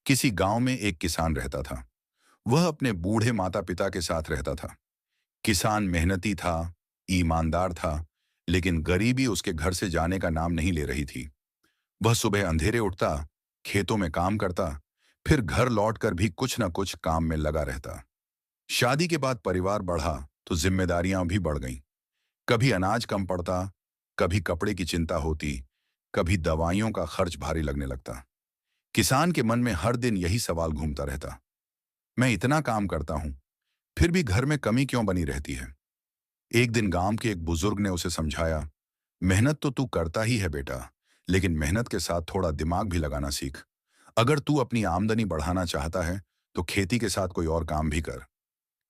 किसी गांव में एक किसान रहता था। वह अपने बूढ़े माता पिता के साथ रहता था। किसान मेहनती था, ईमानदार था, लेकिन गरीबी उसके घर से जाने का नाम नहीं ले रही थी। वह सुबह अंधेरे उठता, खेतों में काम करता, फिर घर लौटकर भी कुछ न कुछ काम में लगा रहता। शादी के बाद परिवार बढ़ा तो जिम्मेदारियां भी बढ़ गईं। कभी अनाज कम पड़ता, कभी कपड़े की चिंता होती, कभी दवाइयों का खर्च भारी लगने लगता। किसान के मन में हर दिन यही सवाल घूमता रहता, मैं इतना काम करता हूं, फिर भी घर में कमी क्यों बनी रहती है। एक दिन गांव के एक बुजुर्ग ने उसे समझाया, मेहनत तो तू करता ही है बेटा, लेकिन मेहनत के साथ थोड़ा दिमाग भी लगाना सीख। अगर तू अपनी आमदनी बढ़ाना चाहता है तो खेती के साथ कोई और काम भी कर।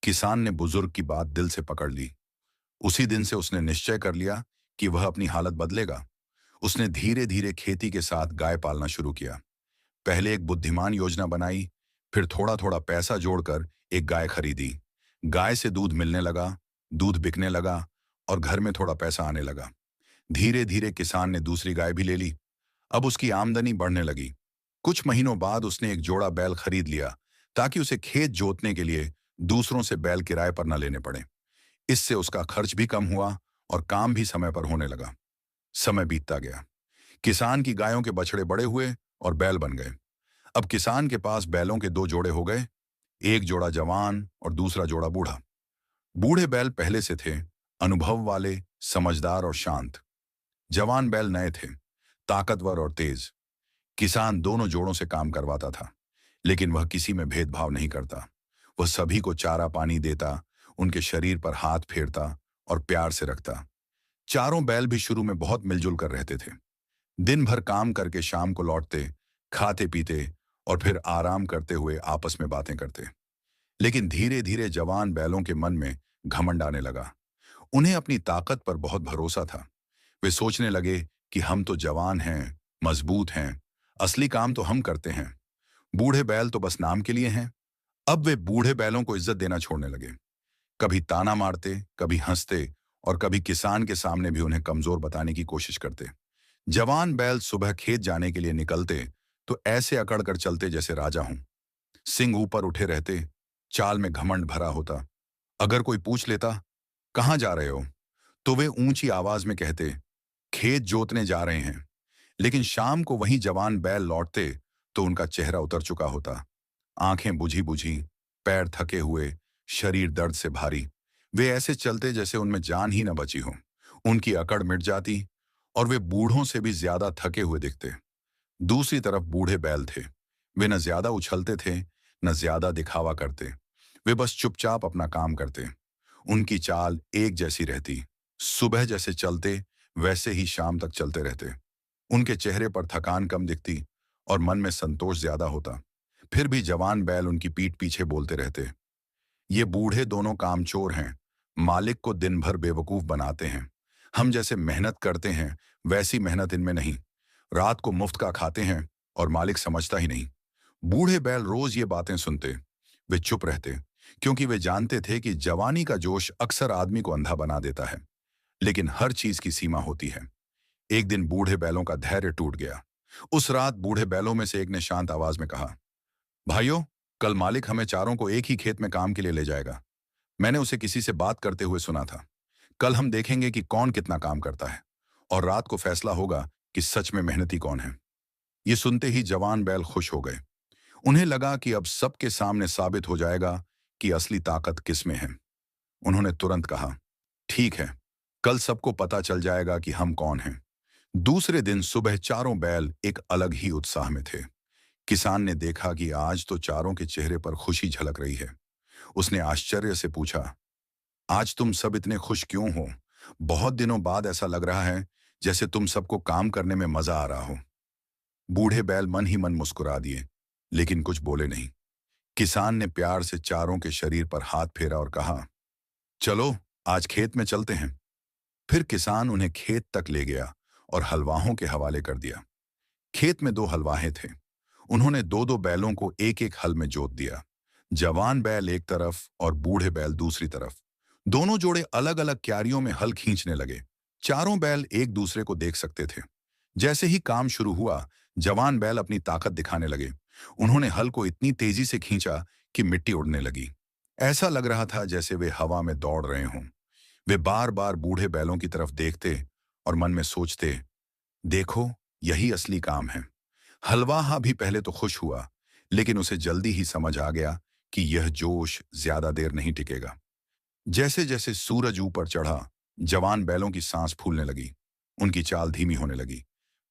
किसान ने बुजुर्ग की बात दिल से पकड़ ली। उसी दिन से उसने निश्चय कर लिया कि वह अपनी हालत बदलेगा। उसने धीरे धीरे खेती के साथ गाय पालना शुरू किया। पहले एक बुद्धिमान योजना बनाई, फिर थोड़ा थोड़ा पैसा जोड़कर एक गाय खरीदी। गाय से दूध मिलने लगा, दूध बिकने लगा और घर में थोड़ा पैसा आने लगा। धीरे धीरे किसान ने दूसरी गाय भी ले ली। अब उसकी आमदनी बढ़ने लगी। कुछ महीनों बाद उसने एक जोड़ा बैल खरीद लिया, ताकि उसे खेत जोतने के लिए दूसरों से बैल किराए पर न लेने पड़े। इससे उसका खर्च भी कम हुआ और काम भी समय पर होने लगा। समय बीतता गया। किसान की गायों के बछड़े बड़े हुए और बैल बन गए। अब किसान के पास बैलों के दो जोड़े हो गए, एक जोड़ा जवान और दूसरा जोड़ा बूढ़ा। बूढ़े बैल पहले से थे, अनुभव वाले, समझदार और शांत। जवान बैल नए थे, ताकतवर और तेज। किसान दोनों जोड़ों से काम करवाता था, लेकिन वह किसी में भेदभाव नहीं करता। वह सभी को चारा पानी देता, उनके शरीर पर हाथ फेरता और प्यार से रखता। चारों बैल भी शुरू में बहुत मिलजुल कर रहते थे। दिन भर काम करके शाम को लौटते, खाते पीते और फिर आराम करते हुए आपस में बातें करते। लेकिन धीरे धीरे जवान बैलों के मन में घमंड आने लगा। उन्हें अपनी ताकत पर बहुत भरोसा था। वे सोचने लगे कि हम तो जवान हैं, मजबूत हैं, असली काम तो हम करते हैं। बूढ़े बैल तो बस नाम के लिए हैं। अब वे बूढ़े बैलों को इज्जत देना छोड़ने लगे। कभी ताना मारते, कभी हंसते और कभी किसान के सामने भी उन्हें कमजोर बताने की कोशिश करते। जवान बैल सुबह खेत जाने के लिए निकलते तो ऐसे अकड़ कर चलते जैसे राजा हों। सिंग ऊपर उठे रहते, चाल में घमंड भरा होता। अगर कोई पूछ लेता, कहाँ जा रहे हो, तो वे ऊंची आवाज में कहते, खेत जोतने जा रहे हैं। लेकिन शाम को वही जवान बैल लौटते तो उनका चेहरा उतर चुका होता, आंखें बुझी बुझी, पैर थके हुए, शरीर दर्द से भारी। वे ऐसे चलते जैसे उनमें जान ही न बची हो। उनकी अकड़ मिट जाती और वे बूढ़ों से भी ज्यादा थके हुए दिखते। दूसरी तरफ बूढ़े बैल थे। वे न ज्यादा उछलते थे, न ज्यादा दिखावा करते। वे बस चुपचाप अपना काम करते। उनकी चाल एक जैसी रहती। सुबह जैसे चलते, वैसे ही शाम तक चलते रहते। उनके चेहरे पर थकान कम दिखती और मन में संतोष ज्यादा होता। फिर भी जवान बैल उनकी पीठ पीछे बोलते रहते, ये बूढ़े दोनों कामचोर हैं, मालिक को दिन भर बेवकूफ बनाते हैं। हम जैसे मेहनत करते हैं, वैसी मेहनत इनमें नहीं। रात को मुफ्त का खाते हैं और मालिक समझता ही नहीं। बूढ़े बैल रोज ये बातें सुनते। वे चुप रहते, क्योंकि वे जानते थे कि जवानी का जोश अक्सर आदमी को अंधा बना देता है। लेकिन हर चीज की सीमा होती है। एक दिन बूढ़े बैलों का धैर्य टूट गया। उस रात बूढ़े बैलों में से एक ने शांत आवाज में कहा, भाइयों, कल मालिक हमें चारों को एक ही खेत में काम के लिए ले जाएगा। मैंने उसे किसी से बात करते हुए सुना था। कल हम देखेंगे कि कौन कितना काम करता है, और रात को फैसला होगा कि सच में मेहनती कौन है। ये सुनते ही जवान बैल खुश हो गए। उन्हें लगा कि अब सबके सामने साबित हो जाएगा कि असली ताकत किसमें है। उन्होंने तुरंत कहा, ठीक है, कल सबको पता चल जाएगा कि हम कौन हैं। दूसरे दिन सुबह चारों बैल एक अलग ही उत्साह में थे। किसान ने देखा कि आज तो चारों के चेहरे पर खुशी झलक रही है। उसने आश्चर्य से पूछा, आज तुम सब इतने खुश क्यों हो? बहुत दिनों बाद ऐसा लग रहा है जैसे तुम सबको काम करने में मजा आ रहा हो। बूढ़े बैल मन ही मन मुस्कुरा दिए, लेकिन कुछ बोले नहीं। किसान ने प्यार से चारों के शरीर पर हाथ फेरा और कहा, चलो आज खेत में चलते हैं। फिर किसान उन्हें खेत तक ले गया और हलवाहों के हवाले कर दिया। खेत में दो हलवाहे थे। उन्होंने दो दो बैलों को एक एक हल में जोत दिया। जवान बैल एक तरफ और बूढ़े बैल दूसरी तरफ। दोनों जोड़े अलग अलग क्यारियों में हल खींचने लगे। चारों बैल एक दूसरे को देख सकते थे। जैसे ही काम शुरू हुआ, जवान बैल अपनी ताकत दिखाने लगे। उन्होंने हल को इतनी तेजी से खींचा कि मिट्टी उड़ने लगी। ऐसा लग रहा था जैसे वे हवा में दौड़ रहे हों। वे बार बार बूढ़े बैलों की तरफ देखते और मन में सोचते, देखो, यही असली काम है। हलवाहा भी पहले तो खुश हुआ, लेकिन उसे जल्दी ही समझ आ गया कि यह जोश ज्यादा देर नहीं टिकेगा। जैसे जैसे सूरज ऊपर चढ़ा, जवान बैलों की सांस फूलने लगी। उनकी चाल धीमी होने लगी,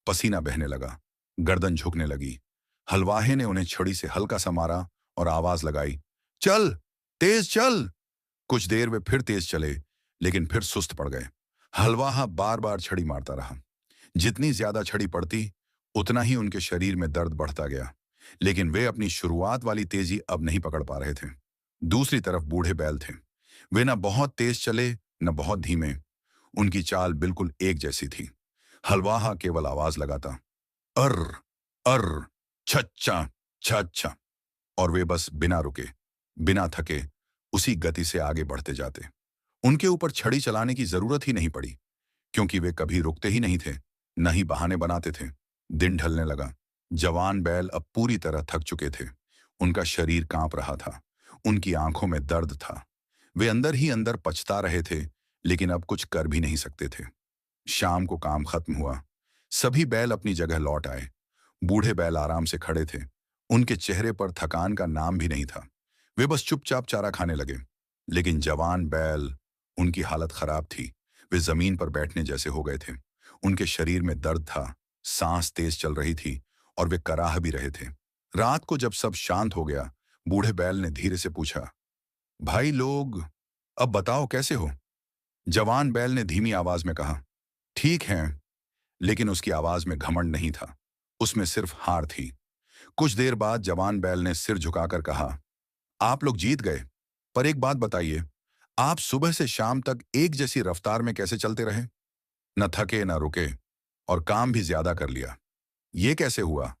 पसीना बहने लगा, गर्दन झुकने लगी। हलवाहे ने उन्हें छड़ी से हल्का सा मारा और आवाज लगाई, चल, तेज चल। कुछ देर वे फिर तेज चले, लेकिन फिर सुस्त पड़ गए। हलवाहा बार बार छड़ी मारता रहा। जितनी ज्यादा छड़ी पड़ती, उतना ही उनके शरीर में दर्द बढ़ता गया, लेकिन वे अपनी शुरुआत वाली तेजी अब नहीं पकड़ पा रहे थे। दूसरी तरफ बूढ़े बैल थे। वे न बहुत तेज चले, न बहुत धीमे। उनकी चाल बिल्कुल एक जैसी थी। हलवाहा केवल आवाज लगाता, अर, अर, छच्चा, छच्चा, और वे बस बिना रुके, बिना थके, उसी गति से आगे बढ़ते जाते। उनके ऊपर छड़ी चलाने की जरूरत ही नहीं पड़ी, क्योंकि वे कभी रुकते ही नहीं थे, न ही बहाने बनाते थे। दिन ढलने लगा। जवान बैल अब पूरी तरह थक चुके थे। उनका शरीर कांप रहा था। उनकी आंखों में दर्द था। वे अंदर ही अंदर पछता रहे थे, लेकिन अब कुछ कर भी नहीं सकते थे। शाम को काम खत्म हुआ। सभी बैल अपनी जगह लौट आए। बूढ़े बैल आराम से खड़े थे। उनके चेहरे पर थकान का नाम भी नहीं था। वे बस चुपचाप चारा खाने लगे। लेकिन जवान बैल, उनकी हालत खराब थी। वे जमीन पर बैठने जैसे हो गए थे। उनके शरीर में दर्द था, सांस तेज चल रही थी और वे कराह भी रहे थे। रात को जब सब शांत हो गया, बूढ़े बैल ने धीरे से पूछा, भाई लोग, अब बताओ कैसे हो? जवान बैल ने धीमी आवाज में कहा, ठीक है। लेकिन उसकी आवाज में घमंड नहीं था, उसमें सिर्फ हार थी। कुछ देर बाद जवान बैल ने सिर झुकाकर कहा, आप लोग जीत गए, पर एक बात बताइए, आप सुबह से शाम तक एक जैसी रफ्तार में कैसे चलते रहे? न थके न रुके, और काम भी ज्यादा कर लिया। ये कैसे हुआ?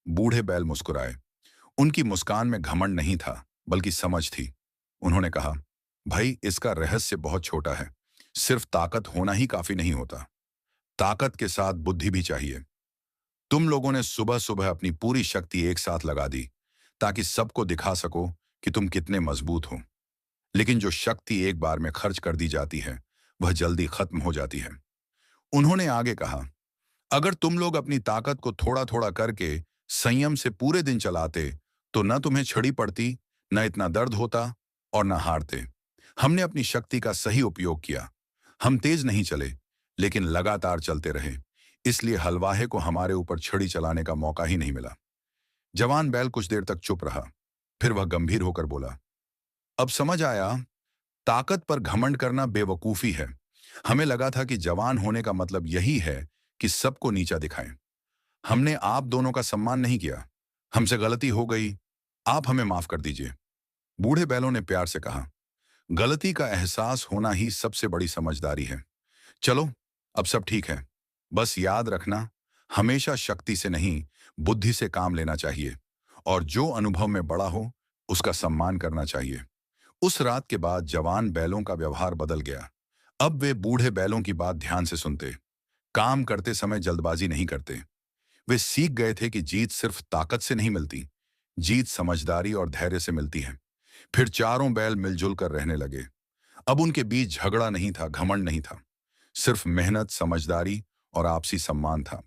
बूढ़े बैल मुस्कुराए। उनकी मुस्कान में घमंड नहीं था, बल्कि समझ थी। उन्होंने कहा, भाई, इसका रहस्य बहुत छोटा है। सिर्फ ताकत होना ही काफी नहीं होता। ताकत के साथ बुद्धि भी चाहिए। तुम लोगों ने सुबह सुबह अपनी पूरी शक्ति एक साथ लगा दी, ताकि सबको दिखा सको कि तुम कितने मजबूत हो। लेकिन जो शक्ति एक बार में खर्च कर दी जाती है, वह जल्दी खत्म हो जाती है। उन्होंने आगे कहा, अगर तुम लोग अपनी ताकत को थोड़ा थोड़ा करके संयम से पूरे दिन चलाते, तो न तुम्हें छड़ी पड़ती, न इतना दर्द होता, और न हारते। हमने अपनी शक्ति का सही उपयोग किया। हम तेज नहीं चले, लेकिन लगातार चलते रहे। इसलिए हलवाहे को हमारे ऊपर छड़ी चलाने का मौका ही नहीं मिला। जवान बैल कुछ देर तक चुप रहा। फिर वह गंभीर होकर बोला, अब समझ आया, ताकत पर घमंड करना बेवकूफी है। हमें लगा था कि जवान होने का मतलब यही है कि सबको नीचा दिखाएं। हमने आप दोनों का सम्मान नहीं किया। हमसे गलती हो गई, आप हमें माफ कर दीजिए। बूढ़े बैलों ने प्यार से कहा, गलती का एहसास होना ही सबसे बड़ी समझदारी है। चलो, अब सब ठीक है। बस याद रखना, हमेशा शक्ति से नहीं, बुद्धि से काम लेना चाहिए, और जो अनुभव में बड़ा हो, उसका सम्मान करना चाहिए। उस रात के बाद जवान बैलों का व्यवहार बदल गया। अब वे बूढ़े बैलों की बात ध्यान से सुनते, काम करते समय जल्दबाजी नहीं करते। वे सीख गए थे कि जीत सिर्फ ताकत से नहीं मिलती, जीत समझदारी और धैर्य से मिलती है। फिर चारों बैल मिलजुल कर रहने लगे। अब उनके बीच झगड़ा नहीं था, घमंड नहीं था। सिर्फ मेहनत, समझदारी और आपसी सम्मान था।